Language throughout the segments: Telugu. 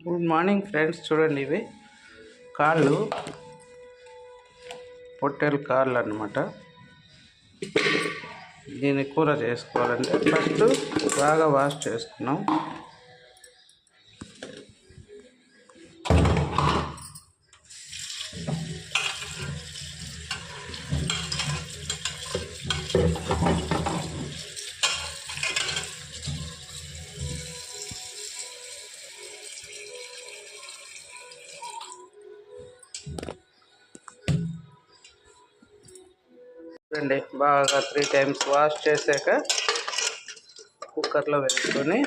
గుడ్ మార్నింగ్ ఫ్రెండ్స్, చూడండి ఇవి కాళ్ళు, పొట్టేలు కాళ్ళు అన్నమాట. దీన్ని కూర చేసుకోవాలంటే ఫస్ట్ బాగా వాష్ చేసుకున్నాం. చూడండి, బాగా 3 times వాష్ చేశాక కుక్కర్లో వేసుకొని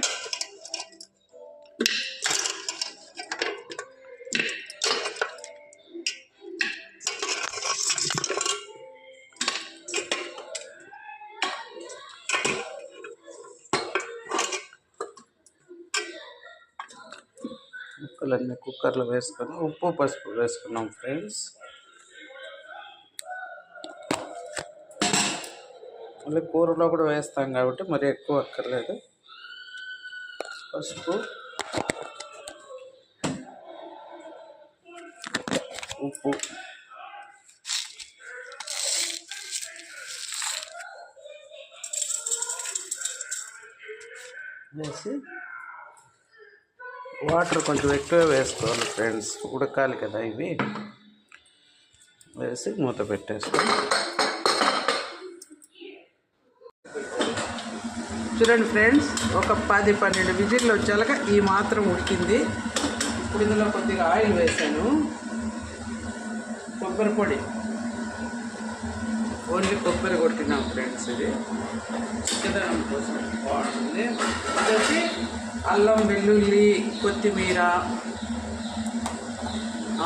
ముక్కలన్నీ కుక్కర్లో వేసుకొని ఉప్పు పసుపు వేసుకున్నాం ఫ్రెండ్స్. మళ్ళీ కూరలో కూడా వేస్తాం కాబట్టి మరి ఎక్కువ అక్కర్లేదు. పసుపు, ఉప్పు వేసి వాటర్ కొంచెం ఎక్కువ వేసుకోవాలి ఫ్రెండ్స్, ఉడకాలి కదా ఇవి. వేసి మూత పెట్టేసుకోవాలి. చూడండి ఫ్రెండ్స్, ఒక 10-12 విజిల్లు వచ్చాక ఈ మాత్రం ఉడికింది. ఇప్పుడు ఇందులో కొద్దిగా ఆయిల్ వేసాను. కొబ్బరి పొడి, ఓన్లీ కొబ్బరి కొట్టినాం ఫ్రెండ్స్. ఇది చిక్కదనం కోసం బాగుంటుంది. ఇది వచ్చి అల్లం, వెల్లుల్లి, కొత్తిమీర,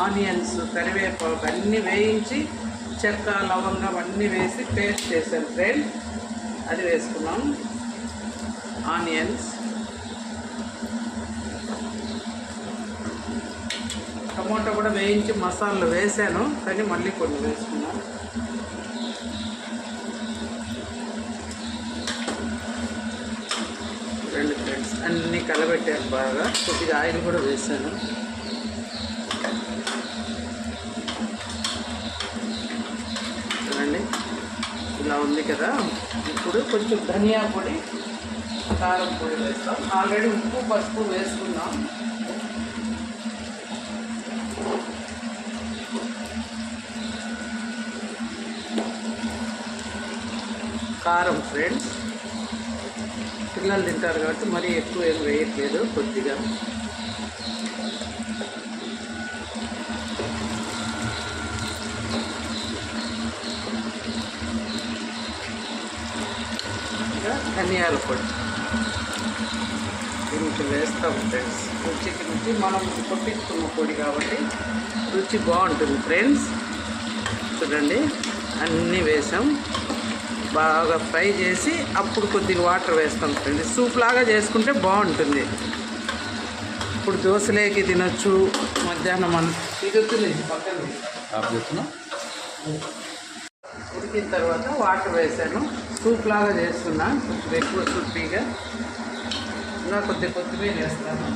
ఆనియన్స్, కరివేపాకు అన్నీ వేయించి చెక్క, లవంగం అన్నీ వేసి పేస్ట్ చేశాను ఫ్రెండ్స్. అది వేసుకున్నాం. ఆనియన్స్, టమాటో కూడా వేయించి మసాలాలు వేసాను, కానీ మళ్ళీ కొన్ని వేసుకున్నాను. రెండు ఫ్రెండ్స్ అన్నీ కలబెట్టాను బాగా. కొద్దిగా ఆయిల్ కూడా వేసాను. చూడండి, ఇలా ఉంది కదా. ఇప్పుడు కొంచెం ధనియా పొడి, కారం పొడి వేస్తాం. ఆల్రెడీ ఉప్పు పసుపు వేసుకున్నాం. కారం ఫ్రెండ్స్, పిల్లలు తింటారు కాబట్టి మరీ ఎక్కువ ఏం వేయట్లేదు, కొద్దిగా. ధనియాల పొడి కొంచెం వేస్తాం ఫ్రెండ్స్. రుచి మనం కొట్టించుకున్న పొడి కాబట్టి రుచి బాగుంటుంది ఫ్రెండ్స్. చూడండి, అన్నీ వేసాం. బాగా ఫ్రై చేసి అప్పుడు కొద్దిగా వాటర్ వేస్తాం ఫ్రెండ్స్. సూప్ లాగా చేసుకుంటే బాగుంటుంది. ఇప్పుడు దోశలేకి తినొచ్చు. మధ్యాహ్నం ఇది పక్కన ఉడికిన తర్వాత వాటర్ వేసాను. సూప్ లాగా చేస్తున్నా, కొంచెం ఎక్కువ సూపీగా. ఇంకా కొద్దిమీర వేస్తాను.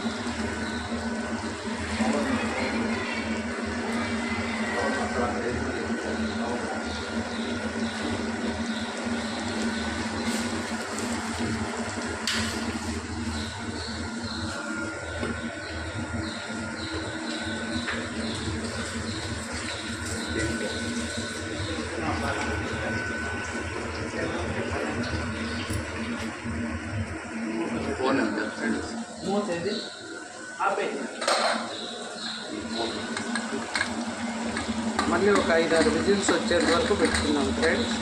మూసేది ఆపేది. మళ్ళీ ఒక 5-6 విజిల్స్ వచ్చేంత వరకు పెట్టుకున్నాం ఫ్రెండ్స్.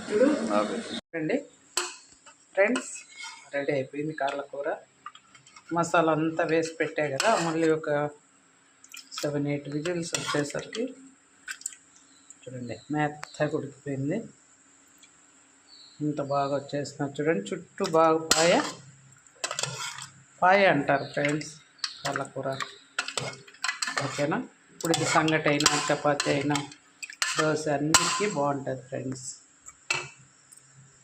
ఇప్పుడు రండి ఫ్రెండ్స్, రెడీ అయిపోయింది కాళ్ళ కూర. మసాలా అంతా వేసి పెట్టా కదా. మళ్ళీ ఒక 7-8 విజిల్స్ వచ్చేసరికి చూడండి మెత్తగా ఉడికిపోయింది. ఇంత బాగా వచ్చేసిన చూడండి. చుట్టూ బాగా పాయ అంటారు ఫ్రెండ్స్ కాళ్ళ కూర. ఓకేనా? ఇప్పుడు ఇది సంగటి అయినా, చపాతీ అయినా, దోశ అన్నిటికీ బాగుంటుంది ఫ్రెండ్స్.